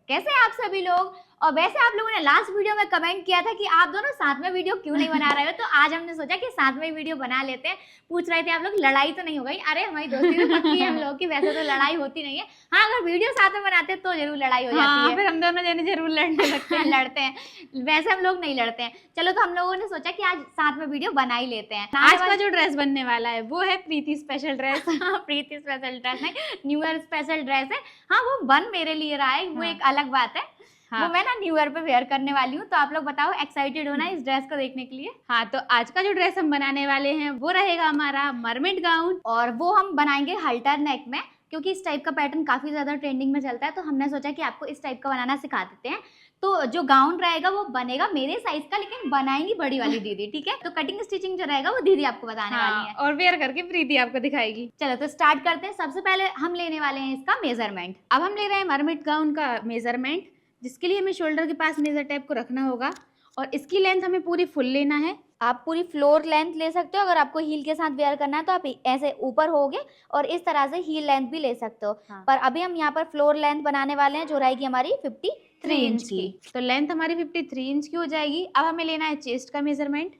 कैसे हैं आप सभी लोग। और वैसे आप लोगों ने लास्ट वीडियो में कमेंट किया था कि आप दोनों साथ में वीडियो क्यों नहीं बना रहे हो, तो आज हमने सोचा कि साथ में वीडियो बना लेते हैं। पूछ रहे थे आप लोग लड़ाई तो नहीं हो गई? अरे हमारी दोस्ती तो पक्की है हम लोग की, वैसे तो लड़ाई होती नहीं है। हाँ, अगर वीडियो साथ में बनाते तो जरूर लड़ाई हो जाती है। फिर हम दोनों जने जरूर लड़ने लगते हैं। लड़ते हैं, वैसे हम लोग नहीं लड़ते हैं। चलो, तो हम लोगों ने सोचा कि आज साथ में वीडियो बना ही लेते हैं। आज का जो ड्रेस बनने वाला है वो है प्रीति स्पेशल ड्रेस। प्रीति स्पेशल ड्रेस है, न्यू ईयर स्पेशल ड्रेस है। हाँ, वो बन मेरे लिए रहा है, वो एक अलग बात है। वो मैं ना न्यू ईयर पे वेयर करने वाली हूँ। तो आप लोग बताओ, एक्साइटेड हो ना इस ड्रेस को देखने के लिए? हाँ, तो आज का जो ड्रेस हम बनाने वाले हैं वो रहेगा हमारा मरमेड गाउन, और वो हम बनाएंगे हल्टर नेक में, क्योंकि इस टाइप का पैटर्न काफी ज्यादा ट्रेंडिंग में चलता है। तो हमने सोचा कि आपको इस टाइप का बनाना सिखा देते हैं। तो जो गाउन रहेगा वो बनेगा मेरे साइज का, लेकिन बनाएंगी बड़ी वाली दीदी, ठीक है? तो कटिंग स्टिचिंग जो रहेगा वो दीदी आपको बताने वाली है, और वेयर करके प्रीति आपको दिखाएगी। चलो तो स्टार्ट करते हैं। सबसे पहले हम लेने वाले हैं इसका मेजरमेंट। अब हम ले रहे हैं मरमेड गाउन का मेजरमेंट, जिसके लिए हमें शोल्डर के पास मेजर टेप को रखना होगा। और इसकी लेंथ हमें पूरी फुल लेना है। आप पूरी फ्लोर लेंथ ले सकते हो। अगर आपको हील के साथ वेयर करना है तो आप ऐसे ऊपर होगे और इस तरह से हील लेंथ भी ले सकते हो। हाँ। पर अभी हम यहाँ पर फ्लोर लेंथ बनाने वाले हैं, जो रहेगी हमारी 53 इंच की। तो लेंथ हमारी 53 इंच की हो जाएगी। अब हमें लेना है चेस्ट का मेजरमेंट।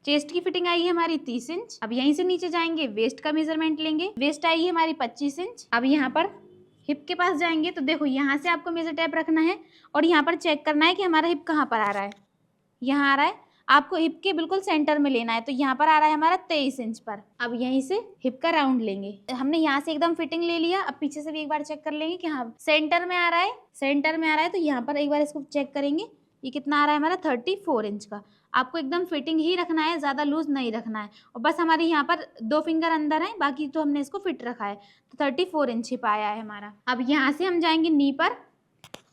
चेस्ट की फिटिंग आई है हमारी 30 इंच। अब यहीं से नीचे जाएंगे, वेस्ट का मेजरमेंट लेंगे। वेस्ट आई है हमारी 25 इंच। अब यहाँ पर हिप के पास जाएंगे तो देखो, यहाँ से आपको मेजर टेप रखना है और यहाँ पर चेक करना है कि हमारा हिप कहाँ पर आ रहा है। यहाँ आ रहा है, आपको हिप के बिल्कुल सेंटर में लेना है। तो यहाँ पर आ रहा है हमारा 23 इंच पर। अब यहीं से हिप का राउंड लेंगे। हमने यहाँ से एकदम फिटिंग ले लिया। अब पीछे से भी एक बार चेक कर लेंगे कि हाँ सेंटर में आ रहा है। सेंटर में आ रहा है तो यहाँ पर एक बार इसको चेक करेंगे, ये कितना आ रहा है हमारा 34 इंच का। आपको एकदम फिटिंग ही रखना है, ज़्यादा लूज नहीं रखना है। और बस हमारी यहाँ पर 2 फिंगर अंदर है, बाकी तो हमने इसको फिट रखा है। तो 34 इंच ही पाया है हमारा। अब यहाँ से हम जाएंगे नी पर।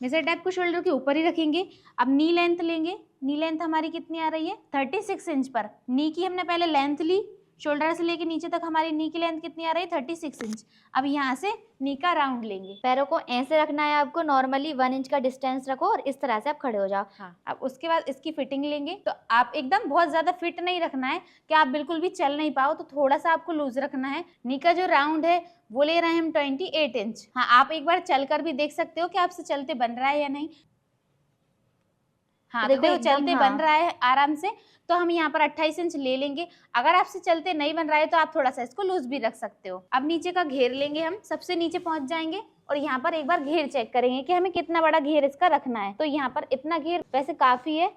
मेजर टेप को शोल्डर के ऊपर ही रखेंगे। अब नी लेंथ लेंगे। नी लेंथ हमारी कितनी आ रही है 36 इंच पर। नी की हमने पहले लेंथ ली, शोल्डर से लेके नीचे तक हमारी नी की लेंथ कितनी आ रही है 36 इंच। अब यहाँ से नी का राउंड लेंगे। पैरों को ऐसे रखना है आपको, नॉर्मली 1 इंच का डिस्टेंस रखो और इस तरह से आप खड़े हो जाओ। हाँ, अब उसके बाद इसकी फिटिंग लेंगे। तो आप एकदम बहुत ज्यादा फिट नहीं रखना है कि आप बिल्कुल भी चल नहीं पाओ, तो थोड़ा सा आपको लूज रखना है। नी का जो राउंड है वो ले रहे हैं हम 28 इंच। हाँ, आप एक बार चलकर भी देख सकते हो कि आपसे चलते बन रहा है या नहीं। हाँ, तो देखो चलते बन रहा है आराम से। तो हम यहाँ पर 28 इंच ले लेंगे। अगर आपसे चलते नहीं बन रहा है तो आप थोड़ा सा इसको लूज भी रख सकते हो। अब नीचे का घेर लेंगे, हम सबसे नीचे पहुंच जाएंगे और यहाँ पर एक बार घेर चेक करेंगे कि हमें कितना बड़ा घेर इसका रखना है। तो यहाँ पर इतना घेर वैसे काफी है,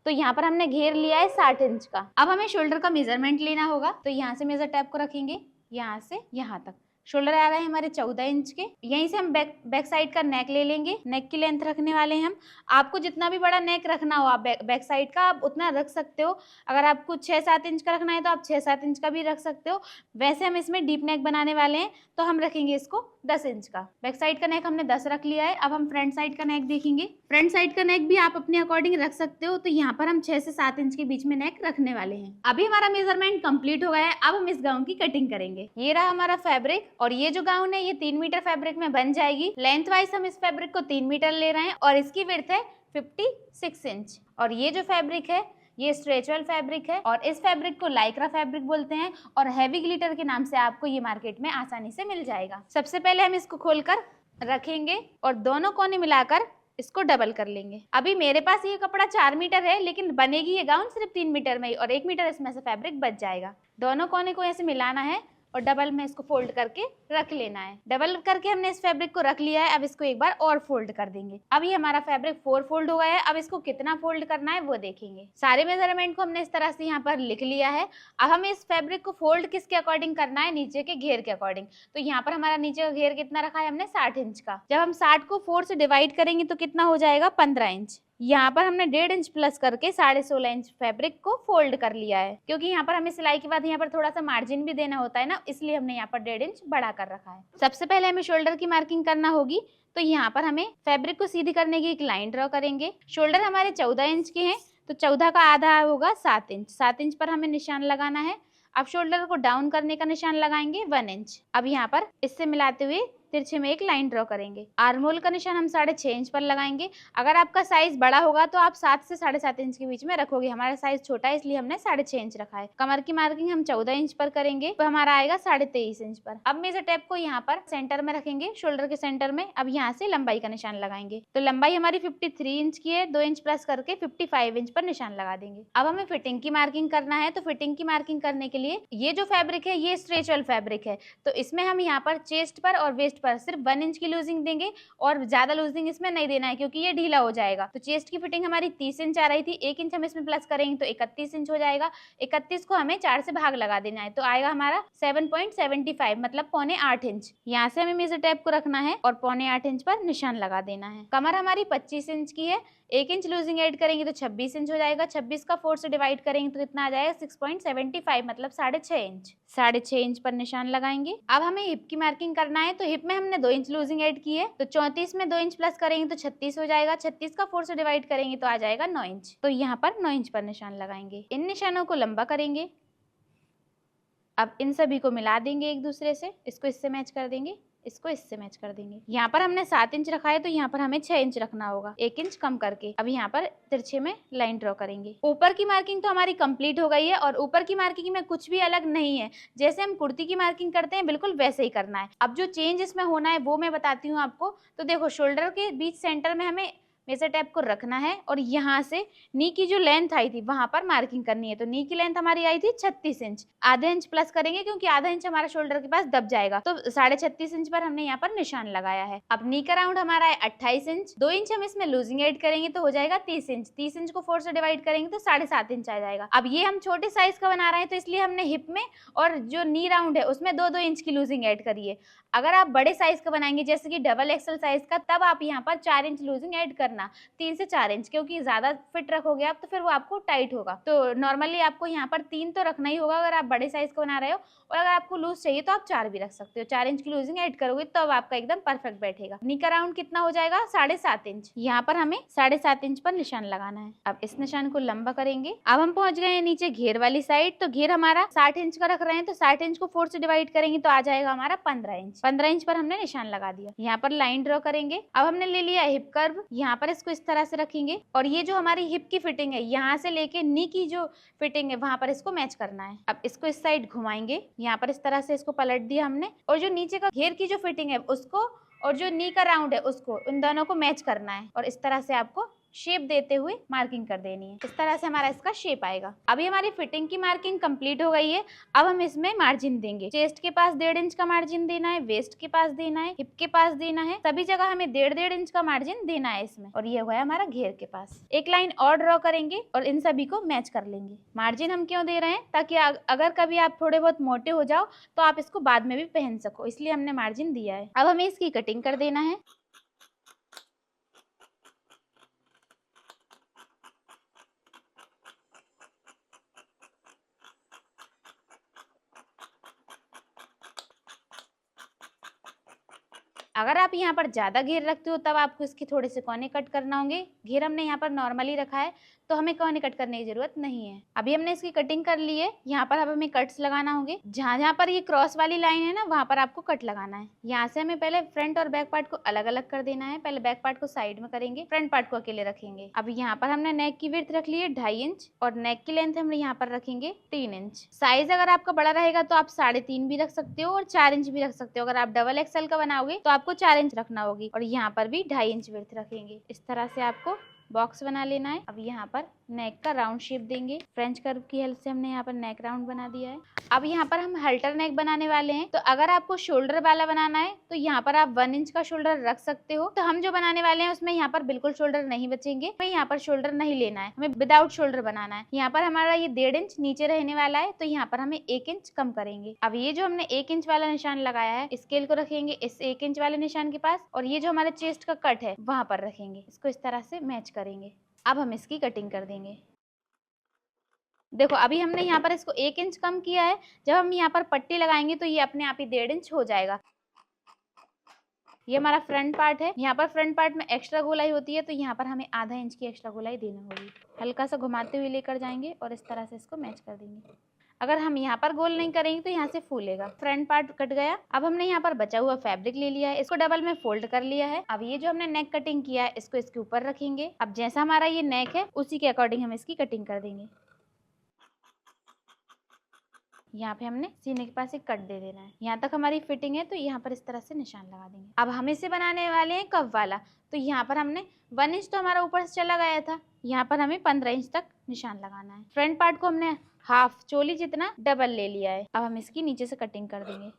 तो यहाँ पर हमने घेर लिया है 60 इंच का। अब हमें शोल्डर का मेजरमेंट लेना होगा। तो यहाँ से मेजर टेप को रखेंगे, यहाँ से यहाँ तक। शोल्डर आ रहे हैं हमारे 14 इंच के। यहीं से हम बैक साइड का नेक ले लेंगे। नेक की लेंथ रखने वाले हैं हम। आपको जितना भी बड़ा नेक रखना हो, आप बैक साइड का आप उतना रख सकते हो। अगर आपको 6-7 इंच का रखना है तो आप 6-7 इंच का भी रख सकते हो। वैसे हम इसमें डीप नेक बनाने वाले हैं तो हम रखेंगे इसको 10 इंच का। बैक साइड का नेक हमने 10 रख लिया है। अब हम फ्रंट साइड का नेक देखेंगे। फ्रंट साइड का नेक भी आप अपने अकॉर्डिंग रख सकते हो। तो यहाँ पर हम 6 से 7 इंच के बीच में नेक रखने वाले हैं। अभी हमारा मेजरमेंट कंप्लीट हो गया है। अब हम इस गाउन की कटिंग करेंगे। ये रहा हमारा फैब्रिक और ये जो गाउन है ये 3 मीटर फैब्रिक में बन जाएगी। लेंथ वाइज हम इस फैब्रिक को 3 मीटर ले रहे हैं और इसकी विड्थ है 56 इंच। और ये जो फैब्रिक है ये स्ट्रेचबल फैब्रिक है और इस फैब्रिक को लाइक्रा फैब्रिक बोलते हैं और हैवी ग्लिटर के नाम से आपको ये मार्केट में आसानी से मिल जाएगा। सबसे पहले हम इसको खोलकर रखेंगे और दोनों कोने मिलाकर इसको डबल कर लेंगे। अभी मेरे पास ये कपड़ा 4 मीटर है, लेकिन बनेगी ये गाउन सिर्फ 3 मीटर में ही और 1 मीटर इसमें से फैब्रिक बच जाएगा। दोनों कोने को ऐसे मिलाना है और डबल में इसको फोल्ड करके रख लेना है। डबल करके हमने इस फैब्रिक को रख लिया है। अब इसको एक बार और फोल्ड कर देंगे। अब ये हमारा फैब्रिक 4 फोल्ड हो गया है। अब इसको कितना फोल्ड करना है वो देखेंगे। सारे मेजरमेंट को हमने इस तरह से यहाँ पर लिख लिया है। अब हमें इस फैब्रिक को फोल्ड किसके अकॉर्डिंग करना है, नीचे के घेर के अकॉर्डिंग। तो यहाँ पर हमारा नीचे का घेर कितना रखा है हमने 60 इंच का। जब हम 60 को 4 से डिवाइड करेंगे तो कितना हो जाएगा 15 इंच। यहाँ पर हमने 1.5 इंच प्लस करके 16.5 इंच फैब्रिक को फोल्ड कर लिया है, क्योंकि यहाँ पर हमें सिलाई के बाद यहाँ पर थोड़ा सा मार्जिन भी देना होता है ना, इसलिए हमने यहाँ पर 1.5 इंच बढ़ा कर रखा है। सबसे पहले हमें शोल्डर की मार्किंग करना होगी। तो यहाँ पर हमें फैब्रिक को सीधी करने की एक लाइन ड्रॉ करेंगे। शोल्डर हमारे 14 इंच के हैं तो 14 का आधा होगा 7 इंच। 7 इंच पर हमें निशान लगाना है। अब शोल्डर को डाउन करने का निशान लगाएंगे 1 इंच। अब यहाँ पर इससे मिलाते हुए तिरछे में एक लाइन ड्रॉ करेंगे। आर्म होल का निशान हम 6.5 इंच पर लगाएंगे। अगर आपका साइज बड़ा होगा तो आप 7 से 7.5 इंच के बीच में रखोगे। हमारा साइज छोटा है इसलिए हमने 6.5 इंच रखा है। कमर की मार्किंग हम 14 इंच पर करेंगे तो हमारा आएगा 23.5 इंच पर। अब मेजर टेप को यहाँ पर सेंटर में रखेंगे, शोल्डर के सेंटर में। अब यहाँ से लंबाई का निशान लगाएंगे। तो लंबाई हमारी 53 इंच की है, 2 इंच प्लस करके 55 इंच पर निशान लगा देंगे। अब हमें फिटिंग की मार्किंग करना है। तो फिटिंग की मार्किंग करने के लिए ये जो फैब्रिक है ये स्ट्रेचेबल फैब्रिक है, तो इसमें हम यहाँ पर चेस्ट पर और वेस्ट पर सिर्फ 1 इंच की लूजिंग देंगे और ज्यादा लूजिंग इसमें नहीं देना है क्योंकि ये ढीला हो जाएगा। तो चेस्ट की फिटिंग हमारी 30 इंच आ रही थी, 1 इंच हम इसमें प्लस करेंगे तो 31 इंच हो जाएगा। 31 को हमें 4 से भाग लगा देना है तो आएगा हमारा 7.75 मतलब 7.25 इंच। यहाँ से हमें मेजर टेप को रखना है और 7.25 इंच पर निशान लगा देना है। कमर हमारी 25 इंच की है, 1 इंच लूजिंग ऐड करेंगे तो 26 इंच हो जाएगा। 26 का 4 से डिवाइड करेंगे तो कितना आ जाएगा 6.75 मतलब 6.5 इंच। 6.5 इंच पर निशान लगाएंगे। अब हमें हिप की मार्किंग करना है। तो हिप में हमने 2 इंच लूजिंग ऐड की है तो 34 में 2 इंच प्लस करेंगे तो 36 हो जाएगा। 36 का 4 से डिवाइड करेंगे तो आ जाएगा 9 इंच। तो यहाँ पर 9 इंच पर निशान लगाएंगे। इन निशानों को लंबा करेंगे। अब इन सभी को मिला देंगे एक दूसरे से, इसको इससे मैच कर देंगे, इसको इससे मैच कर देंगे। यहाँ पर हमने 7 इंच रखा है तो यहाँ पर हमें 6 इंच रखना होगा, 1 इंच कम करके। अब यहाँ पर तिरछे में लाइन ड्रॉ करेंगे। ऊपर की मार्किंग तो हमारी कंप्लीट हो गई है और ऊपर की मार्किंग में कुछ भी अलग नहीं है। जैसे हम कुर्ती की मार्किंग करते हैं बिल्कुल वैसे ही करना है। अब जो चेंज इसमें होना है वो मैं बताती हूँ आपको। तो देखो, शोल्डर के बीच सेंटर में हमें मेजर टेप को रखना है और यहाँ से नी की जो लेंथ आई थी वहां पर मार्किंग करनी है। तो नी की लेंथ हमारी आई थी 36 इंच, आधा इंच प्लस करेंगे क्योंकि आधा इंच हमारा शोल्डर के पास दब जाएगा। तो 36.5 इंच पर हमने यहाँ पर निशान लगाया है। अब नी का राउंड हमारा है 28 इंच, 2 इंच हम इसमें लूजिंग ऐड करेंगे तो हो जाएगा 30 इंच। 30 इंच को 4 से डिवाइड करेंगे तो 7.5 इंच आ जाएगा। अब ये हम छोटे साइज का बना रहे हैं तो इसलिए हमने हिप में और जो नी राउंड है उसमें 2-2 इंच की लूजिंग ऐड करी है। अगर आप बड़े साइज का बनाएंगे जैसे कि डबल एक्सल साइज का, तब आप यहाँ पर 4 इंच लूजिंग ऐड करना, 3 से 4 इंच, क्योंकि ज्यादा फिट रखोगे आप तो फिर वो आपको टाइट होगा। तो नॉर्मली आपको यहाँ पर 3 तो रखना ही होगा अगर आप बड़े साइज का बना रहे हो, और अगर आपको लूज चाहिए तो आप 4 भी रख सकते हो। 4 इंच की लूजिंग ऐड करोगे तो अब आपका एकदम परफेक्ट बैठेगा। नी का राउंड कितना हो जाएगा 7.5 इंच। यहाँ पर हमें 7.5 इंच पर निशान लगाना है। अब इस निशान को लंबा करेंगे। अब हम पहुंच गए हैं नीचे घेर वाली साइड। तो घेर हमारा 60 इंच का रख रहे हैं तो 60 इंच को 4 से डिवाइड करेंगे तो आ जाएगा हमारा 15 इंच। 15 इंच पर हमने निशान लगा दिया। यहाँ पर लाइन ड्रॉ करेंगे। अब हमने ले लिया हिप कर्व, यहाँ पर इसको इस तरह से रखेंगे और ये जो हमारी हिप की फिटिंग है यहाँ से लेके नी की जो फिटिंग है वहां पर इसको मैच करना है। अब इसको इस साइड घुमाएंगे, यहाँ पर इस तरह से इसको पलट दिया हमने, और जो नीचे का घेर की जो फिटिंग है उसको और जो नी का राउंड है उसको, उन दोनों को मैच करना है और इस तरह से आपको शेप देते हुए मार्किंग कर देनी है। इस तरह से हमारा इसका शेप आएगा। अभी हमारी फिटिंग की मार्किंग कंप्लीट हो गई है। अब हम इसमें मार्जिन देंगे। चेस्ट के पास 1.5 इंच का मार्जिन देना है, वेस्ट के पास देना है, हिप के पास देना है, सभी जगह हमें 1.5 इंच का मार्जिन देना है इसमें। और ये हुआ हमारा घेर के पास। एक लाइन और ड्रॉ करेंगे और इन सभी को मैच कर लेंगे। मार्जिन हम क्यों दे रहे हैं? ताकि अगर कभी आप थोड़े बहुत मोटे हो जाओ तो आप इसको बाद में भी पहन सको, इसलिए हमने मार्जिन दिया है। अब हमें इसकी कटिंग कर देना है। अगर आप यहाँ पर ज्यादा घेर रखते हो तब आपको इसके थोड़े से कोने कट करना होंगे। घेर हमने यहाँ पर नॉर्मली रखा है तो हमें कोने कट करने की जरूरत नहीं है। अभी हमने इसकी कटिंग कर ली है। यहाँ पर अब हमें कट्स लगाना होंगे। जहाँ जहाँ पर ये क्रॉस वाली लाइन है ना वहाँ पर आपको कट लगाना है। यहाँ से हमें पहले फ्रंट और बैक पार्ट को अलग अलग कर देना है। पहले बैक पार्ट को साइड में करेंगे, फ्रंट पार्ट को अकेले रखेंगे। अब यहाँ पर हमने नेक की विड्थ रख ली है 2.5 इंच और नेक की लेंथ हम यहाँ पर रखेंगे 3 इंच। साइज अगर आपका बड़ा रहेगा तो आप 3.5 भी रख सकते हो और 4 इंच भी रख सकते हो। अगर आप डबल एक्सल का बनाओगे तो आपको 4 इंच रखना होगी और यहाँ पर भी 2.5 इंच विड्थ रखेंगे। इस तरह से आपको बॉक्स बना लेना है। अब यहाँ पर नेक का राउंड शेप देंगे। फ्रेंच कर्व की हेल्प से हमने यहाँ पर नेक राउंड बना दिया है। अब यहाँ पर हम हल्टर नेक बनाने वाले हैं। तो अगर आपको शोल्डर वाला बनाना है तो यहाँ पर आप 1 इंच का शोल्डर रख सकते हो। तो हम जो बनाने वाले हैं उसमें यहाँ पर बिल्कुल शोल्डर नहीं बचेंगे। हमें यहाँ पर शोल्डर नहीं लेना है, हमें विदाउट शोल्डर बनाना है। यहाँ पर हमारा ये 1.5 इंच नीचे रहने वाला है तो यहाँ पर हमें 1 इंच कम करेंगे। अब ये जो हमने 1 इंच वाला निशान लगाया है, स्केल को रखेंगे इस 1 इंच वाले निशान के पास और ये जो हमारे चेस्ट का कट है वहां पर रखेंगे। इसको इस तरह से मैच करेंगे। अब हम इसकी कटिंग कर देंगे। देखो अभी हमने यहाँ पर इसको 1 इंच कम किया है। जब हम यहाँ पर पट्टी लगाएंगे तो ये अपने आप ही 1.5 इंच हो जाएगा। ये हमारा फ्रंट पार्ट है। यहाँ पर फ्रंट पार्ट में एक्स्ट्रा गोलाई होती है तो यहाँ पर हमें आधा इंच की एक्स्ट्रा गोलाई देनी होगी। हल्का सा घुमाते हुए लेकर जाएंगे और इस तरह से इसको मैच कर देंगे। अगर हम यहाँ पर गोल नहीं करेंगे तो यहाँ से फूलेगा। फ्रंट पार्ट कट गया। अब हमने यहाँ पर बचा हुआ फैब्रिक ले लिया है, इसको डबल में फोल्ड कर लिया है। अब ये जो हमने नेक कटिंग किया है इसको इसके ऊपर रखेंगे। अब जैसा हमारा ये नेक है उसी के अकॉर्डिंग हम इसकी कटिंग कर देंगे। यहाँ पे हमने सीने के पास एक कट दे देना है। यहाँ तक हमारी फिटिंग है तो यहाँ पर इस तरह से निशान लगा देंगे। अब हम इसे बनाने वाले हैं कफ वाला, तो यहाँ पर हमने 1 इंच तो हमारा ऊपर से चला गया था, यहाँ पर हमें 15 इंच तक निशान लगाना है। फ्रंट पार्ट को हमने हाफ चोली जितना डबल ले लिया है। अब हम इसकी नीचे से कटिंग कर देंगे।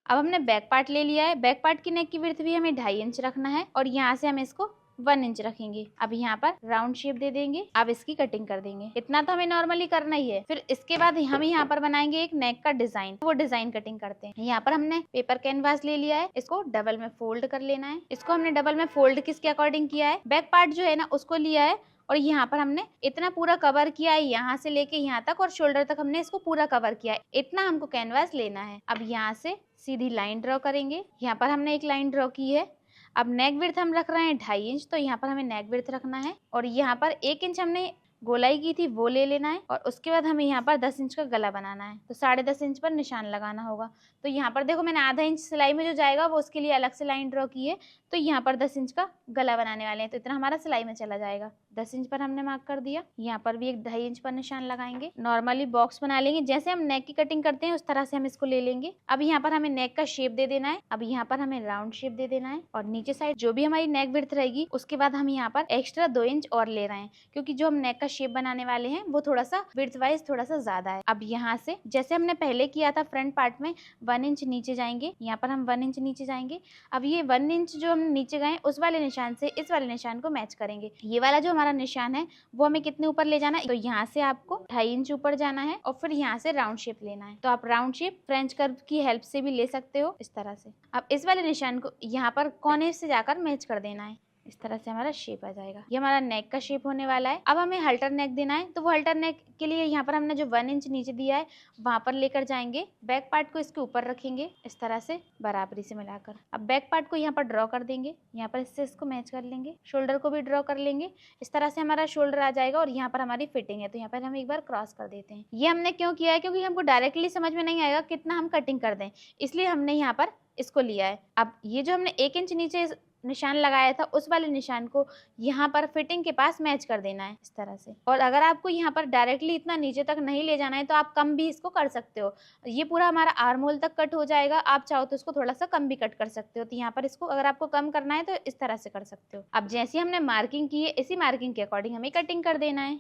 अब हमने बैक पार्ट ले लिया है। बैक पार्ट की नेक की विड्थ भी हमें 2.5 इंच रखना है और यहाँ से हम इसको 1 इंच रखेंगे। अब यहाँ पर राउंड शेप दे देंगे। अब इसकी कटिंग कर देंगे। इतना तो हमें नॉर्मली करना ही है। फिर इसके बाद हम यहाँ पर बनाएंगे एक नेक का डिजाइन, वो डिजाइन कटिंग करते हैं। यहाँ पर हमने पेपर कैनवास ले लिया है, इसको डबल में फोल्ड कर लेना है। इसको हमने डबल में फोल्ड किसके अकॉर्डिंग किया है, बैक पार्ट जो है ना उसको लिया है और यहाँ पर हमने इतना पूरा कवर किया है, यहाँ से लेके यहाँ तक और शोल्डर तक हमने इसको पूरा कवर किया है। इतना हमको कैनवास लेना है। अब यहाँ से सीधी लाइन ड्रॉ करेंगे। यहाँ पर हमने एक लाइन ड्रॉ की है। अब नेक विड्थ हम रख रहे हैं 2.5 इंच, तो यहाँ पर हमें नेक विड्थ रखना है और यहाँ पर 1 इंच हमने गोलाई की थी वो ले लेना है और उसके बाद हमें यहाँ पर 10 इंच का गला बनाना है, तो 10.5 इंच पर निशान लगाना होगा। तो यहाँ पर देखो मैंने आधा इंच सिलाई में जो जाएगा वो उसके लिए अलग से लाइन ड्रॉ की है, तो यहाँ पर 10 इंच का गला बनाने वाले हैं, तो इतना हमारा सिलाई में चला जाएगा। 10 इंच पर हमने मार्क कर दिया। यहाँ पर भी एक 2.5 इंच पर निशान लगाएंगे। नॉर्मली बॉक्स बना लेंगे, जैसे हम नेक की कटिंग करते हैं उस तरह से हम इसको ले लेंगे। अब यहाँ पर हमें नेक का शेप दे देना है। अब यहाँ पर हमें राउंड शेप दे देना है और नीचे साइड जो भी हमारी नेक विड्थ रहेगी उसके बाद हम यहाँ पर एक्स्ट्रा 2 इंच और ले रहे हैं, क्योंकि जो हम नेक का शेप बनाने वाले हैं वो थोड़ा सा विड्थ वाइज थोड़ा सा ज्यादा है। अब यहाँ से जैसे हमने पहले किया था फ्रंट पार्ट में 1 इंच नीचे जाएंगे, यहाँ पर हम 1 इंच नीचे जाएंगे। अब ये 1 इंच जो हम नीचे गए उस वाले निशान से इस वाले निशान को मैच करेंगे। ये वाला जो हमारा निशान है वो हमें कितने ऊपर ले जाना है, तो यहाँ से आपको 2.5 इंच ऊपर जाना है और फिर यहाँ से राउंड शेप लेना है। तो आप राउंड शेप फ्रेंच कर्व की हेल्प से भी ले सकते हो इस तरह से। अब इस वाले निशान को यहाँ पर कोने से जाकर मैच कर देना है। इस तरह से हमारा शेप आ जाएगा। ये हमारा नेक का शेप होने वाला है। अब हमें हल्टर नेक देना है, तो वो हल्टर नेक के लिए यहाँ पर हमने जो 1 इंच नीचे दिया है वहां पर लेकर जाएंगे। बैक पार्ट को इसके ऊपर रखेंगे इस तरह से बराबरी से मिलाकर। अब बैक पार्ट को यहाँ पर ड्रॉ कर देंगे, यहाँ पर इससे इसको मैच कर लेंगे। शोल्डर को भी ड्रॉ कर लेंगे। इस तरह से हमारा शोल्डर आ जाएगा और यहाँ पर हमारी फिटिंग है, तो यहाँ पर हम एक बार क्रॉस कर देते हैं। ये हमने क्यों किया है, क्योंकि हमको डायरेक्टली समझ में नहीं आएगा कितना हम कटिंग कर दें, इसलिए हमने यहाँ पर इसको लिया है। अब ये जो हमने 1 इंच नीचे निशान लगाया था उस वाले निशान को यहाँ पर फिटिंग के पास मैच कर देना है इस तरह से। और अगर आपको यहाँ पर डायरेक्टली इतना नीचे तक नहीं ले जाना है तो आप कम भी इसको कर सकते हो। ये पूरा हमारा आर्म होल तक कट हो जाएगा, आप चाहो तो इसको थोड़ा सा कम भी कट कर सकते हो। तो यहाँ पर इसको अगर आपको कम करना है तो इस तरह से कर सकते हो। अब जैसे हमने मार्किंग की है इसी मार्किंग के अकॉर्डिंग हमें कटिंग कर देना है।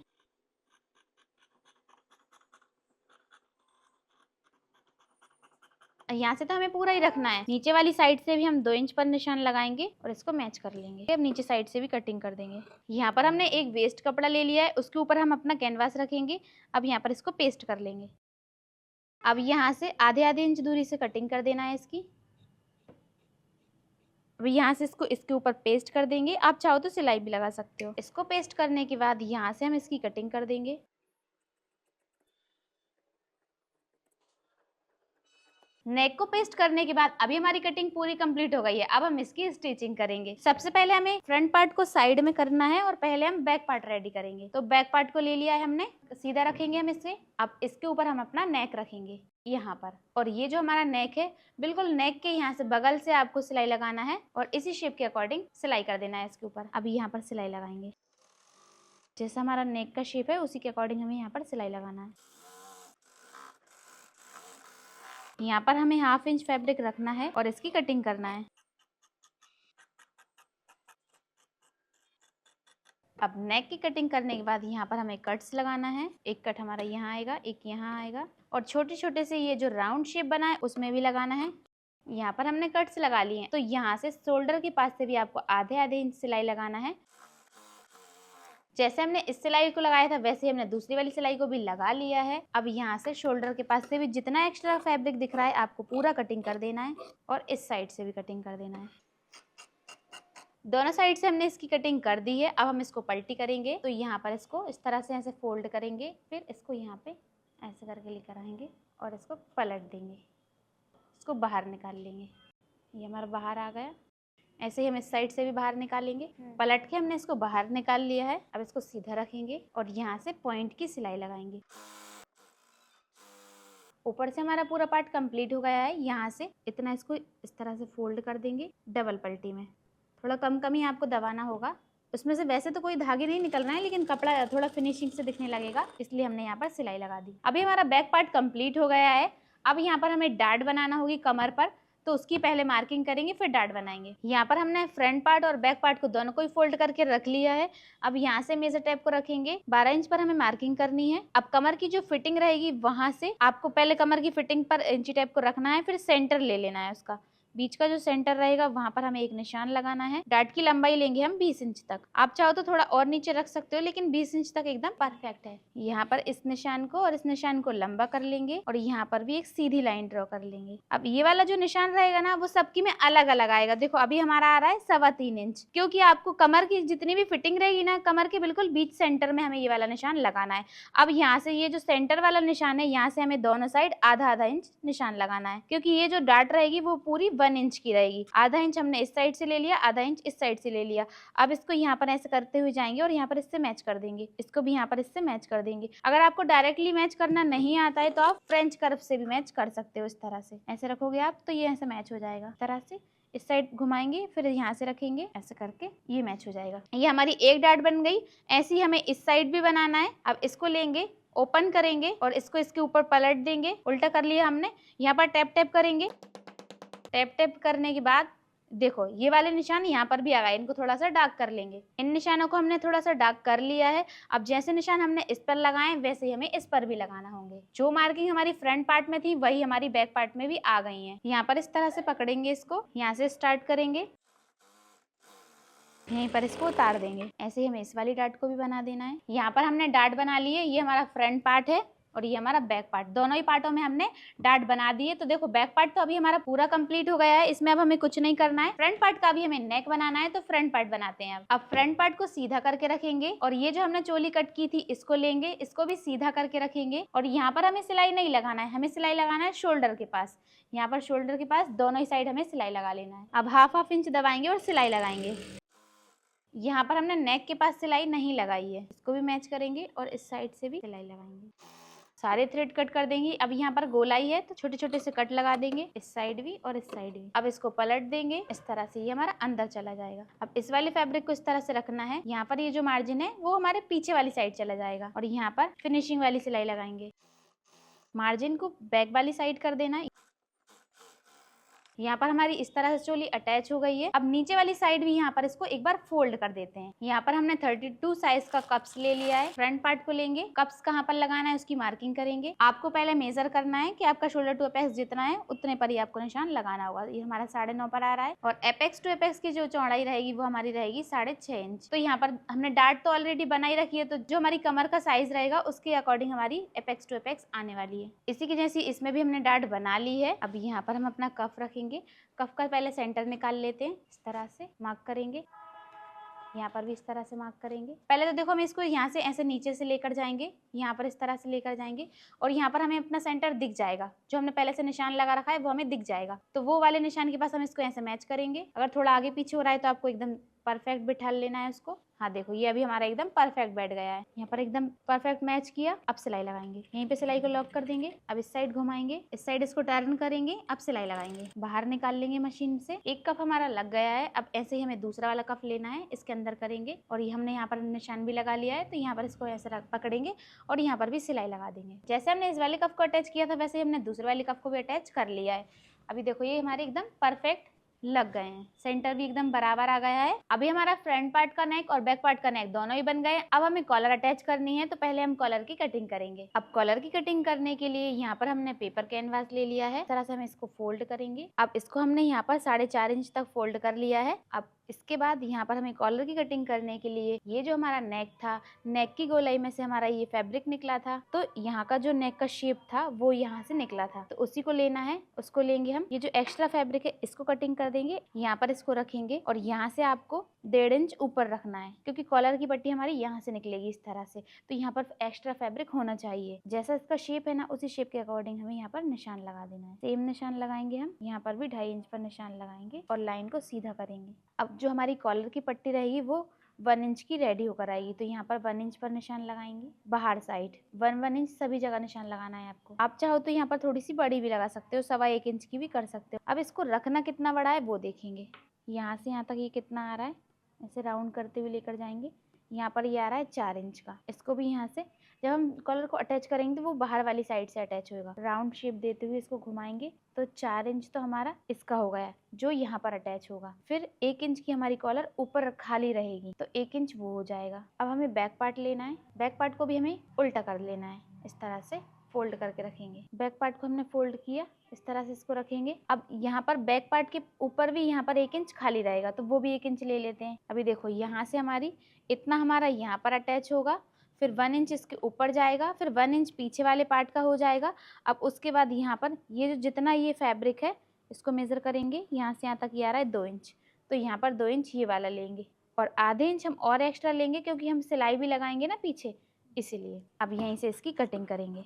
यहाँ से तो हमें पूरा ही रखना है। नीचे वाली साइड से भी हम 2 इंच पर निशान लगाएंगे और इसको मैच कर लेंगे। अब नीचे साइड से भी कटिंग कर देंगे। यहाँ पर हमने एक वेस्ट कपड़ा ले लिया है, उसके ऊपर हम अपना कैनवास रखेंगे। अब यहाँ पर इसको पेस्ट कर लेंगे। अब यहाँ से आधे आधे इंच दूरी से कटिंग कर देना है इसकी। अब यहाँ से इसको इसके ऊपर पेस्ट कर देंगे। आप चाहो तो सिलाई भी लगा सकते हो। इसको पेस्ट करने के बाद यहाँ से हम इसकी कटिंग कर देंगे। नेक को पेस्ट करने के बाद अभी हमारी कटिंग पूरी कंप्लीट हो गई है। अब हम इसकी स्टिचिंग करेंगे। सबसे पहले हमें फ्रंट पार्ट को साइड में करना है और पहले हम बैक पार्ट रेडी करेंगे। तो बैक पार्ट को ले लिया है हमने, सीधा रखेंगे हम इसे। अब इसके ऊपर हम अपना नेक रखेंगे यहाँ पर, और ये जो हमारा नेक है बिल्कुल नेक के यहाँ से बगल से आपको सिलाई लगाना है और इसी शेप के अकॉर्डिंग सिलाई कर देना है इसके ऊपर। अभी यहाँ पर सिलाई लगाएंगे, जैसा हमारा नेक का शेप है उसी के अकॉर्डिंग हमें यहाँ पर सिलाई लगाना है। यहाँ पर हमें 1/2 इंच फैब्रिक रखना है और इसकी कटिंग करना है। अब नेक की कटिंग करने के बाद यहाँ पर हमें कट्स लगाना है। एक कट हमारा यहाँ आएगा, एक यहाँ आएगा, और छोटे छोटे से ये जो राउंड शेप बना है उसमें भी लगाना है। यहाँ पर हमने कट्स लगा लिए हैं, तो यहाँ से शोल्डर के पास से भी आपको आधे आधे इंच सिलाई लगाना है। जैसे हमने इस सिलाई को लगाया था वैसे हमने दूसरी वाली सिलाई को भी लगा लिया है। अब यहाँ से शोल्डर के पास से भी जितना एक्स्ट्रा फैब्रिक दिख रहा है आपको पूरा कटिंग कर देना है और इस साइड से भी कटिंग कर देना है। दोनों साइड से हमने इसकी कटिंग कर दी है। अब हम इसको पलटी करेंगे, तो यहाँ पर इसको इस तरह से ऐसे फोल्ड करेंगे, फिर इसको यहाँ पे ऐसे करके लेकर आएंगे और इसको पलट देंगे, इसको बाहर निकाल लेंगे। ये हमारा बाहर आ गया। ऐसे ही हम इस साइड से भी बाहर निकालेंगे। पलट के हमने इसको बाहर निकाल लिया है। अब इसको सीधा रखेंगे और यहाँ से पॉइंट की सिलाई लगाएंगे। ऊपर से हमारा पूरा पार्ट कंप्लीट हो गया है। यहाँ से इतना इसको इस तरह से फोल्ड कर देंगे डबल पल्टी में। थोड़ा कम कम ही आपको दबाना होगा। उसमें से वैसे तो कोई धागे नहीं निकल रहे हैं, लेकिन कपड़ा थोड़ा फिनिशिंग से दिखने लगेगा, इसलिए हमने यहाँ पर सिलाई लगा दी। अभी हमारा बैक पार्ट कंप्लीट हो गया है। अब यहाँ पर हमें डाट बनाना होगी कमर पर, तो उसकी पहले मार्किंग करेंगे, फिर डाट बनाएंगे। यहाँ पर हमने फ्रंट पार्ट और बैक पार्ट को दोनों को ही फोल्ड करके रख लिया है। अब यहाँ से मेजर टेप को रखेंगे, 12 इंच पर हमें मार्किंग करनी है। अब कमर की जो फिटिंग रहेगी वहां से आपको पहले कमर की फिटिंग पर इंची टेप को रखना है, फिर सेंटर ले लेना है उसका। बीच का जो सेंटर रहेगा वहां पर हमें एक निशान लगाना है। डाट की लंबाई लेंगे हम 20 इंच तक। आप चाहो तो थोड़ा और नीचे रख सकते हो, लेकिन 20 इंच तक एकदम परफेक्ट है। यहाँ पर इस निशान को और इस निशान को लंबा कर लेंगे और यहाँ पर भी एक सीधी लाइन ड्रॉ कर लेंगे। अब ये वाला जो निशान रहेगा ना, वो सबकी में अलग अलग आएगा। देखो अभी हमारा आ रहा है 3.25 इंच, क्योंकि आपको कमर की जितनी भी फिटिंग रहेगी ना, कमर के बिल्कुल बीच सेंटर में हमें ये वाला निशान लगाना है। अब यहाँ से ये जो सेंटर वाला निशान है, यहाँ से हमें दोनों साइड आधा आधा इंच निशान लगाना है, क्योंकि ये जो डाट रहेगी वो पूरी 1 इंच की रहेगी। आधा इंच हमने इस साइड से ले लिया, आधा इंच इस साइड से ले लिया। अब इसको यहाँ पर ऐसे करते हुए जाएंगे और यहाँ पर इससे मैच कर देंगे, इसको भी यहाँ पर इससे मैच कर देंगे। अगर आपको डायरेक्टली मैच करना नहीं आता है तो आप फ्रेंच कर्व से भी मैच कर सकते हो। इस तरह से ऐसे रखोगे आप तो ये ऐसे मैच हो जाएगा। इस तरह से इस साइड घुमाएंगे, फिर यहाँ से रखेंगे, ऐसे करके ये मैच हो जाएगा। ये हमारी एक डाट बन गई। ऐसे ही हमें इस साइड भी बनाना है। अब इसको लेंगे, ओपन करेंगे और इसको इसके ऊपर पलट देंगे। उल्टा कर लिया हमने। यहाँ पर टैप टैप करेंगे। टैप टैप करने के बाद देखो ये वाले निशान यहाँ पर भी आ गए, इनको थोड़ा सा डार्क कर लेंगे। इन निशानों को हमने थोड़ा सा डार्क कर लिया है। अब जैसे निशान हमने इस पर लगाए वैसे ही हमें इस पर भी लगाना होंगे। जो मार्किंग हमारी फ्रंट पार्ट में थी वही हमारी बैक पार्ट में भी आ गई है। यहाँ पर इस तरह से पकड़ेंगे, इसको यहाँ से स्टार्ट करेंगे, यहीं पर इसको उतार देंगे। ऐसे ही हमें इस वाली डाट को भी बना देना है। यहाँ पर हमने डाट बना ली है। ये हमारा फ्रंट पार्ट है और ये हमारा बैक पार्ट। दोनों ही पार्टों में हमने डाट बना दी है। तो देखो बैक पार्ट तो अभी हमारा पूरा कंप्लीट हो गया है, इसमें अब हमें कुछ नहीं करना है। फ्रंट पार्ट का भी हमें नेक बनाना है, तो फ्रंट पार्ट बनाते हैं। अब फ्रंट पार्ट को सीधा करके रखेंगे और ये जो हमने चोली कट की थी इसको लेंगे, इसको भी सीधा करके रखेंगे। और यहाँ पर हमें सिलाई नहीं लगाना है, हमें सिलाई लगाना है शोल्डर के पास। यहाँ पर शोल्डर के पास दोनों ही साइड हमें सिलाई लगा लेना है। अब हाफ इंच दबाएंगे और सिलाई लगाएंगे। यहाँ पर हमने नेक के पास सिलाई नहीं लगाई है, इसको भी मैच करेंगे और इस साइड से भी सिलाई लगाएंगे। सारे थ्रेड कट कर देंगे। अब यहाँ पर गोलाई है तो छोटे छोटे से कट लगा देंगे, इस साइड भी और इस साइड भी। अब इसको पलट देंगे इस तरह से, ये हमारा अंदर चला जाएगा। अब इस वाले फैब्रिक को इस तरह से रखना है। यहाँ पर ये जो मार्जिन है वो हमारे पीछे वाली साइड चला जाएगा और यहाँ पर फिनिशिंग वाली सिलाई लगाएंगे। मार्जिन को बैक वाली साइड कर देना है। यहाँ पर हमारी इस तरह से चोली अटैच हो गई है। अब नीचे वाली साइड भी यहाँ पर इसको एक बार फोल्ड कर देते हैं। यहाँ पर हमने 32 साइज का कप्स ले लिया है। फ्रंट पार्ट को लेंगे, कप्स कहाँ पर लगाना है उसकी मार्किंग करेंगे। आपको पहले मेजर करना है कि आपका शोल्डर टू एपेक्स जितना है उतने पर ही आपको निशान लगाना होगा। ये हमारा 9.5 पर आ रहा है और एपेक्स टू एपेक्स की जो चौड़ाई रहेगी वो हमारी रहेगी 6.5 इंच। तो यहाँ पर हमने डाट तो ऑलरेडी बनाई रखी है, तो जो हमारी कमर का साइज रहेगा उसके अकॉर्डिंग हमारी एपेक्स टू एपेक्स आने वाली है। इसी की जैसी इसमें भी हमने डाट बना ली है। अब यहाँ पर हम अपना कफ रखेंगे। कफ का पहले सेंटर निकाल लेते हैं, इस तरह से मार्क करेंगे। यहाँ पर भी इस तरह से मार्क करेंगे। पहले तो देखो हम इसको यहाँ से ऐसे नीचे से लेकर जाएंगे, यहाँ पर इस तरह से लेकर जाएंगे और यहाँ पर हमें अपना सेंटर दिख जाएगा। जो हमने पहले से निशान लगा रखा है वो हमें दिख जाएगा। तो वो वाले निशान के पास हम इसको ऐसे मैच करेंगे। अगर थोड़ा आगे पीछे हो रहा है तो आपको एकदम परफेक्ट बिठा लेना है उसको। हाँ देखो ये अभी हमारा एकदम परफेक्ट बैठ गया है। यहाँ पर एकदम परफेक्ट मैच किया। अब सिलाई लगाएंगे, यहीं पे सिलाई को लॉक कर देंगे। अब इस साइड घुमाएंगे, इस साइड इसको टर्न करेंगे। अब सिलाई लगाएंगे, बाहर निकाल लेंगे मशीन से। एक कफ हमारा लग गया है। अब ऐसे ही हमें दूसरा वाला कफ लेना है, इसके अंदर करेंगे और ये हमने यहाँ पर निशान भी लगा लिया है। तो यहाँ पर इसको ऐसे पकड़ेंगे और यहाँ पर भी सिलाई लगा देंगे। जैसे हमने इस वाले कफ को अटैच किया था वैसे हमने दूसरे वाले कफ को भी अटैच कर लिया है। अभी देखो ये हमारे एकदम परफेक्ट लग गए हैं, सेंटर भी एकदम बराबर आ गया है। अभी हमारा फ्रंट पार्ट का नेक और बैक पार्ट का नेक दोनों ही बन गए। अब हमें कॉलर अटैच करनी है, तो पहले हम कॉलर की कटिंग करेंगे। अब कॉलर की कटिंग करने के लिए यहाँ पर हमने पेपर कैनवास ले लिया है। इस तरह से हम इसको फोल्ड करेंगे। अब इसको हमने यहाँ पर 4.5 इंच तक फोल्ड कर लिया है। अब इसके बाद यहाँ पर हमें कॉलर की कटिंग करने के लिए ये जो हमारा नेक था, नेक की गोलाई में से हमारा ये फैब्रिक निकला था, तो यहाँ का जो नेक का शेप था वो यहाँ से निकला था, तो उसी को लेना है। उसको लेंगे हम, ये जो एक्स्ट्रा फैब्रिक है इसको कटिंग कर देंगे। यहाँ पर इसको रखेंगे और यहाँ से आपको 1.5 इंच ऊपर रखना है, क्योंकि कॉलर की पट्टी हमारी यहाँ से निकलेगी इस तरह से। तो यहाँ पर एक्स्ट्रा फैब्रिक होना चाहिए। जैसा इसका शेप है ना, उसी शेप के अकॉर्डिंग हमें यहाँ पर निशान लगा देना है। सेम निशान लगाएंगे हम, यहाँ पर भी 2.5 इंच पर निशान लगाएंगे और लाइन को सीधा करेंगे। अब जो हमारी कॉलर की पट्टी रहेगी वो 1 इंच की रेडी होकर आएगी। तो यहाँ पर 1 इंच पर निशान लगाएंगे, बाहर साइड 1 इंच सभी जगह निशान लगाना है आपको। आप चाहो तो यहाँ पर थोड़ी सी बड़ी भी लगा सकते हो, 1.25 इंच की भी कर सकते हो। अब इसको रखना कितना बड़ा है वो देखेंगे। यहाँ से यहाँ तक ये कितना आ रहा है, ऐसे राउंड करते हुए लेकर जाएंगे। यहाँ पर ये आ रहा है 4 इंच का। इसको भी यहाँ से जब हम कॉलर को अटैच करेंगे तो वो बाहर वाली साइड से अटैच होगा। राउंड शेप देते हुए इसको घुमाएंगे तो 4 इंच तो हमारा इसका हो गया जो यहाँ पर अटैच होगा। फिर 1 इंच की हमारी कॉलर ऊपर खाली रहेगी तो 1 इंच वो हो जाएगा। अब हमें बैक पार्ट लेना है। बैक पार्ट को भी हमें उल्टा कर लेना है, इस तरह से फोल्ड करके रखेंगे। बैक पार्ट को हमने फोल्ड किया, इस तरह से इसको रखेंगे। अब यहाँ पर बैक पार्ट के ऊपर भी यहाँ पर 1 इंच खाली रहेगा तो वो भी 1 इंच ले लेते हैं। अभी देखो यहाँ से हमारी इतना हमारा यहाँ पर अटैच होगा, फिर 1 इंच इसके ऊपर जाएगा, फिर 1 इंच पीछे वाले पार्ट का हो जाएगा। अब उसके बाद यहाँ पर ये जो जितना ये फैब्रिक है इसको मेज़र करेंगे, यहाँ से यहाँ तक ये आ रहा है 2 इंच, तो यहाँ पर 2 इंच ये वाला लेंगे और आधे इंच हम और एक्स्ट्रा लेंगे क्योंकि हम सिलाई भी लगाएंगे ना पीछे, इसीलिए। अब यहीं से इसकी कटिंग करेंगे।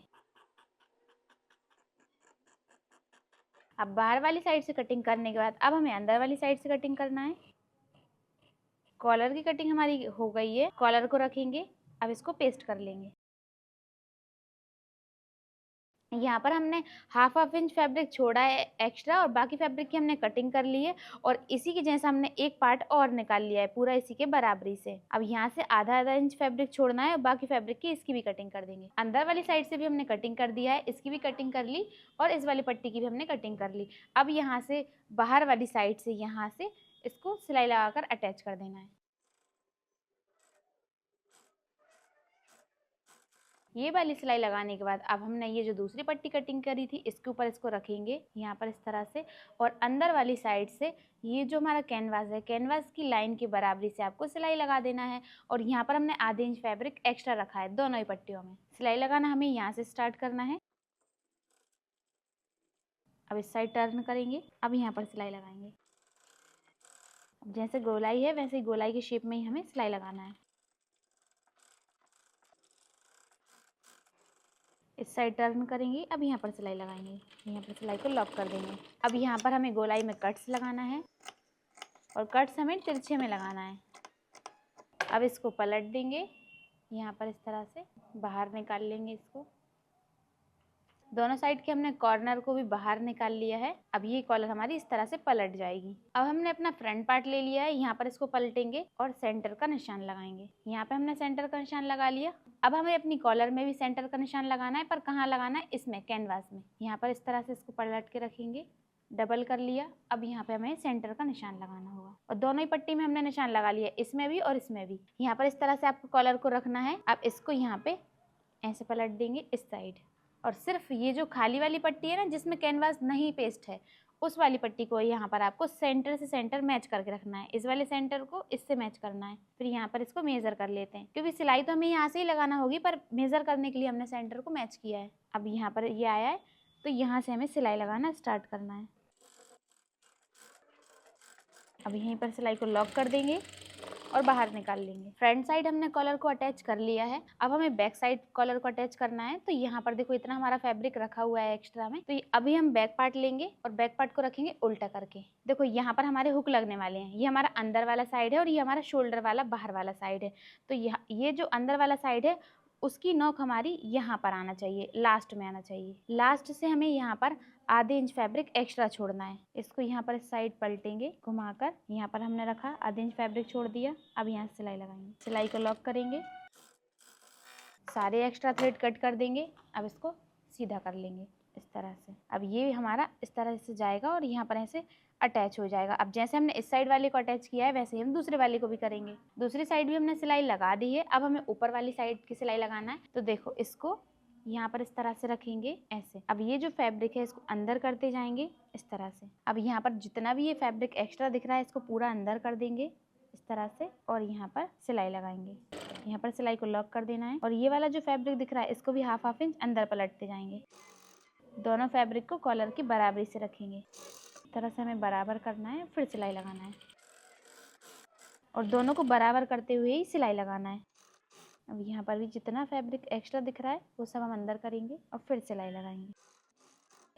अब बाहर वाली साइड से कटिंग करने के बाद अब हमें अंदर वाली साइड से कटिंग करना है। कॉलर की कटिंग हमारी हो गई है। कॉलर को रखेंगे, अब इसको पेस्ट कर लेंगे। यहाँ पर हमने हाफ इंच फैब्रिक छोड़ा है एक्स्ट्रा और बाकी फैब्रिक की हमने कटिंग कर ली है और इसी के जैसा हमने एक पार्ट और निकाल लिया है पूरा इसी के बराबरी से। अब यहाँ से आधा इंच फैब्रिक छोड़ना है और बाकी फैब्रिक की इसकी भी कटिंग कर देंगे। अंदर वाली साइड से भी हमने कटिंग कर दिया है, इसकी भी कटिंग कर ली और इस वाली पट्टी की भी हमने कटिंग कर ली। अब यहाँ से बाहर वाली साइड से यहाँ से इसको सिलाई लगाकर अटैच कर देना है। ये वाली सिलाई लगाने के बाद अब हमने ये जो दूसरी पट्टी कटिंग करी थी इसके ऊपर इसको रखेंगे यहाँ पर इस तरह से और अंदर वाली साइड से ये जो हमारा कैनवास है, कैनवास की लाइन की बराबरी से आपको सिलाई लगा देना है। और यहाँ पर हमने आधे इंच फैब्रिक एक्स्ट्रा रखा है दोनों ही पट्टियों में। सिलाई लगाना हमें यहाँ से स्टार्ट करना है। अब इस साइड टर्न करेंगे, अब यहाँ पर सिलाई लगाएंगे। अब जैसे गोलाई है वैसे ही गोलाई की शेप में ही हमें सिलाई लगाना है। इस साइड टर्न करेंगे, अब यहाँ पर सिलाई लगाएंगे, यहाँ पर सिलाई को लॉक कर देंगे। अब यहाँ पर हमें गोलाई में कट्स लगाना है और कट्स हमें तिरछे में लगाना है। अब इसको पलट देंगे, यहाँ पर इस तरह से बाहर निकाल लेंगे इसको। दोनों साइड के हमने कॉर्नर को भी बाहर निकाल लिया है। अब ये कॉलर हमारी इस तरह से पलट जाएगी। अब हमने अपना फ्रंट पार्ट ले लिया है, यहाँ पर इसको पलटेंगे और सेंटर का निशान लगाएंगे। यहाँ पे हमने सेंटर का निशान लगा लिया। अब हमें अपनी कॉलर में भी सेंटर का निशान लगाना है, पर कहाँ लगाना है, इसमें कैनवास में। यहाँ पर इस तरह से इसको पलट के रखेंगे, डबल कर लिया। अब यहाँ पे हमें सेंटर का निशान लगाना होगा और दोनों ही पट्टी में हमने निशान लगा लिया, इसमें भी और इसमें भी। यहाँ पर इस तरह से आपको कॉलर को रखना है। अब इसको यहाँ पे ऐसे पलट देंगे इस साइड और सिर्फ ये जो खाली वाली पट्टी है ना जिसमें कैनवास नहीं पेस्ट है, उस वाली पट्टी को यहाँ पर आपको सेंटर से सेंटर मैच करके रखना है। इस वाले सेंटर को इससे मैच करना है। फिर यहाँ पर इसको मेज़र कर लेते हैं क्योंकि सिलाई तो हमें यहाँ से ही लगाना होगी, पर मेज़र करने के लिए हमने सेंटर को मैच किया है। अब यहाँ पर ये आया है तो यहाँ से हमें सिलाई लगाना स्टार्ट करना है। अब यहीं पर सिलाई को लॉक कर देंगे और बाहर निकाल लेंगे। फ्रंट साइड हमने कॉलर को अटैच कर लिया है। अब हमें बैक साइड कॉलर को अटैच करना है। तो यहाँ पर देखो इतना हमारा फैब्रिक रखा हुआ है एक्स्ट्रा में, तो अभी हम बैक पार्ट लेंगे और बैक पार्ट को रखेंगे उल्टा करके। देखो यहाँ पर हमारे हुक लगने वाले हैं। ये हमारा अंदर वाला साइड है और ये हमारा शोल्डर वाला बाहर वाला साइड है। तो ये जो अंदर वाला साइड है उसकी नोक हमारी यहाँ पर आना चाहिए, लास्ट में आना चाहिए। लास्ट से हमें यहाँ पर आधे इंच फैब्रिक एक्स्ट्रा छोड़ना है। इसको यहाँ पर इस साइड पलटेंगे घुमाकर, यहाँ पर हमने रखा, आधे इंच फैब्रिक छोड़ दिया। अब यहाँ से सिलाई लगाएंगे, सिलाई को लॉक करेंगे, सारे एक्स्ट्रा थ्रेड कट कर देंगे। अब इसको सीधा कर लेंगे इस तरह से। अब ये हमारा इस तरह से जाएगा और यहाँ पर ऐसे अटैच हो जाएगा। अब जैसे हमने इस साइड वाले को अटैच किया है वैसे ही हम दूसरे वाले को भी करेंगे। दूसरी साइड भी हमने सिलाई लगा दी है। अब हमें ऊपर वाली साइड की सिलाई लगाना है। तो देखो इसको यहाँ पर इस तरह से रखेंगे ऐसे। अब ये जो फैब्रिक है इसको अंदर करते जाएंगे इस तरह से। अब यहाँ पर जितना भी ये फैब्रिक एक्स्ट्रा दिख रहा है इसको पूरा अंदर कर देंगे इस तरह से और यहाँ पर सिलाई लगाएंगे। यहाँ पर सिलाई को लॉक कर देना है और ये वाला जो फैब्रिक दिख रहा है इसको भी हाफ इंच अंदर पलटते जाएंगे। दोनों फैब्रिक को कॉलर की बराबरी से रखेंगे। इस तरह से हमें बराबर करना है, फिर सिलाई लगाना है और दोनों को बराबर करते हुए ही सिलाई लगाना है। अब यहाँ पर भी जितना फैब्रिक एक्स्ट्रा दिख रहा है वो सब हम अंदर करेंगे और फिर सिलाई लगाएंगे।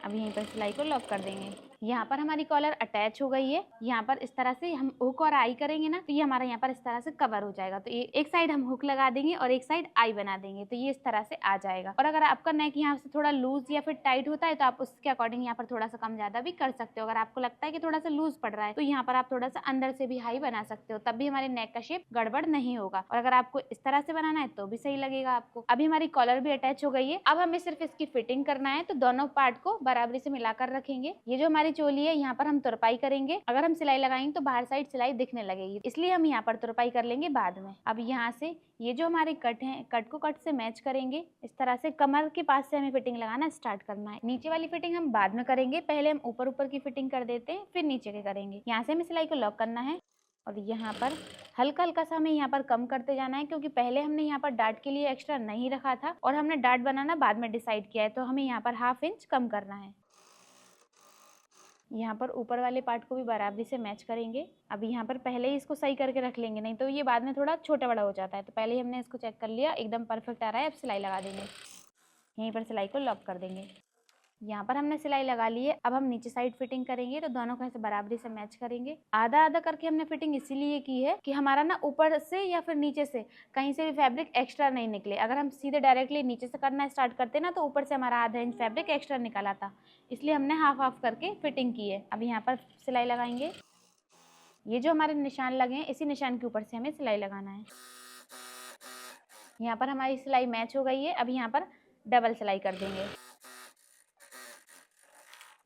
अब यहीं पर सिलाई को लॉक कर देंगे। यहाँ पर हमारी कॉलर अटैच हो गई है। यहाँ पर इस तरह से हम हुक और आई करेंगे ना, तो ये हमारा यहाँ पर इस तरह से कवर हो जाएगा। तो ये एक साइड हम हुक लगा देंगे और एक साइड आई बना देंगे, तो ये इस तरह से आ जाएगा। और अगर आपका नेक यहाँ से थोड़ा लूज या फिर टाइट होता है तो आप उसके अकॉर्डिंग यहाँ पर थोड़ा सा कम ज्यादा भी कर सकते हो। अगर आपको लगता है कि थोड़ा सा लूज पड़ रहा है तो यहाँ पर आप थोड़ा सा अंदर से भी हाई बना सकते हो, तब भी हमारे नेक का शेप गड़बड़ नहीं होगा। और अगर आपको इस तरह से बनाना है तो भी सही लगेगा आपको। अभी हमारी कॉलर भी अटैच हो गई है। अब हमें सिर्फ इसकी फिटिंग करना है, तो दोनों पार्ट को बराबरी से मिलाकर रखेंगे। ये जो हमारी चोली है यहाँ पर हम तुरपाई करेंगे। अगर हम सिलाई लगाएंगे तो बाहर साइड सिलाई दिखने लगेगी, इसलिए हम यहाँ पर तुरपाई कर लेंगे बाद में। अब यहाँ से ये जो हमारे कट हैं, कट को कट से मैच करेंगे। इस तरह से कमर के पास से हमें फिटिंग लगाना स्टार्ट करना है। नीचे वाली फिटिंग हम बाद में करेंगे, पहले हम ऊपर ऊपर की फिटिंग कर देते हैं, फिर नीचे के करेंगे। यहाँ से हमें सिलाई को लॉक करना है और यहाँ पर हल्का हल्का सा हमें यहाँ पर कम करते जाना है, क्योंकि पहले हमने यहाँ पर डार्ट के लिए एक्स्ट्रा नहीं रखा था और हमने डार्ट बनाना बाद में डिसाइड किया है, तो हमें यहाँ पर 1/2 इंच कम करना है। यहाँ पर ऊपर वाले पार्ट को भी बराबरी से मैच करेंगे। अब यहाँ पर पहले ही इसको सही करके रख लेंगे, नहीं तो ये बाद में थोड़ा छोटा बड़ा हो जाता है। तो पहले ही हमने इसको चेक कर लिया, एकदम परफेक्ट आ रहा है। अब सिलाई लगा देंगे, यहीं पर सिलाई को लॉक कर देंगे। यहाँ पर हमने सिलाई लगा ली है। अब हम नीचे साइड फिटिंग करेंगे, तो दोनों को ऐसे बराबरी से मैच करेंगे। आधा आधा करके हमने फिटिंग इसीलिए की है कि हमारा ना ऊपर से या फिर नीचे से कहीं से भी फैब्रिक एक्स्ट्रा नहीं निकले। अगर हम सीधे डायरेक्टली नीचे से करना स्टार्ट करते ना तो ऊपर से हमारा आधा इंच फैब्रिक एक्स्ट्रा निकला था, इसलिए हमने हाफ हाफ करके फिटिंग की है। अब यहाँ पर सिलाई लगाएंगे। ये जो हमारे निशान लगे हैं, इसी निशान के ऊपर से हमें सिलाई लगाना है। यहाँ पर हमारी सिलाई मैच हो गई है। अब यहाँ पर डबल सिलाई कर देंगे।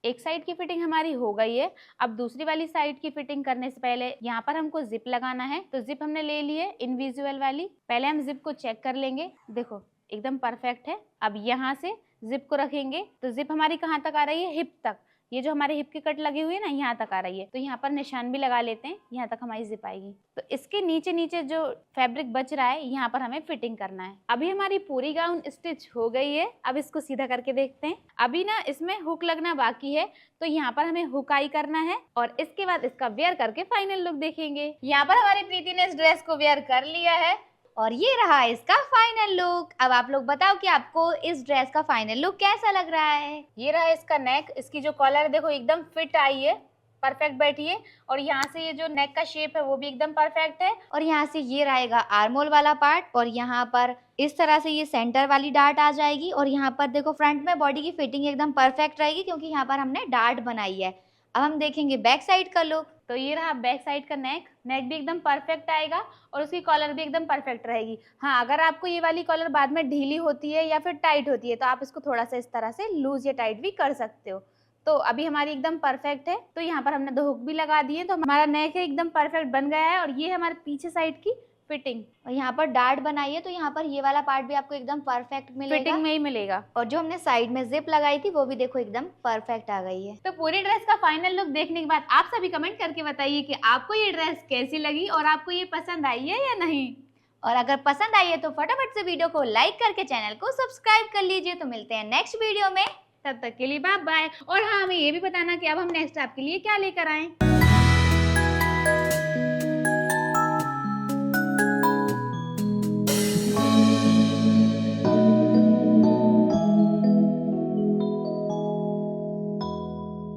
एक साइड की फिटिंग हमारी हो गई है। अब दूसरी वाली साइड की फिटिंग करने से पहले यहाँ पर हमको जिप लगाना है। तो जिप हमने ले ली है इनविजिबल वाली। पहले हम जिप को चेक कर लेंगे, देखो एकदम परफेक्ट है। अब यहाँ से जिप को रखेंगे, तो जिप हमारी कहाँ तक आ रही है, हिप तक। ये जो हमारे हिप की कट लगी हुई है ना, यहाँ तक आ रही है। तो यहाँ पर निशान भी लगा लेते हैं, यहाँ तक हमारी जिप आएगी। तो इसके नीचे नीचे जो फैब्रिक बच रहा है, यहाँ पर हमें फिटिंग करना है। अभी हमारी पूरी गाउन स्टिच हो गई है। अब इसको सीधा करके देखते हैं। अभी ना इसमें हुक लगना बाकी है, तो यहाँ पर हमें हुकाई करना है और इसके बाद इसका वेयर करके फाइनल लुक देखेंगे। यहाँ पर हमारी प्रीति ने इस ड्रेस को वेयर कर लिया है और ये रहा इसका फाइनल लुक। अब आप लोग बताओ कि आपको इस ड्रेस का फाइनल लुक कैसा लग रहा है। ये रहा इसका नेक। इसकी जो कॉलर देखो एकदम फिट आई है, परफेक्ट बैठी है। और यहाँ से ये जो नेक का शेप है वो भी एकदम परफेक्ट है। और यहाँ से ये रहेगा आर्मोल वाला पार्ट और यहाँ पर इस तरह से ये सेंटर वाली डार्ट आ जाएगी। और यहाँ पर देखो फ्रंट में बॉडी की फिटिंग एकदम परफेक्ट रहेगी, क्योंकि यहाँ पर हमने डार्ट बनाई है। अब हम देखेंगे बैक साइड का लुक। तो ये रहा बैक साइड का नेक। नेक भी एकदम परफेक्ट आएगा और उसकी कॉलर भी एकदम परफेक्ट रहेगी। हाँ, अगर आपको ये वाली कॉलर बाद में ढीली होती है या फिर टाइट होती है तो आप इसको थोड़ा सा इस तरह से लूज या टाइट भी कर सकते हो। तो अभी हमारी एकदम परफेक्ट है। तो यहाँ पर हमने 2 हुक भी लगा दिए, तो हमारा नेक है एकदम परफेक्ट बन गया है। और ये हमारे पीछे साइड की फिटिंग। और यहाँ पर डार्ट बनाई है, तो यहाँ पर ये वाला पार्ट भी आपको एकदम परफेक्ट मिलेगा, फिटिंग में ही मिलेगा। और जो हमने साइड में जिप लगाई थी वो भी देखो एकदम परफेक्ट आ गई है। तो पूरी ड्रेस का फाइनल लुक देखने के बाद आप सभी कमेंट करके बताइए कि आपको ये ड्रेस कैसी लगी और आपको ये पसंद आई है या नहीं। और अगर पसंद आई है तो फटाफट से वीडियो को लाइक करके चैनल को सब्सक्राइब कर लीजिए। तो मिलते हैं नेक्स्ट वीडियो में, तब तक के लिए बाय बाय। और हाँ, हमें ये भी बताना कि अब हम नेक्स्ट आपके लिए क्या लेकर आए।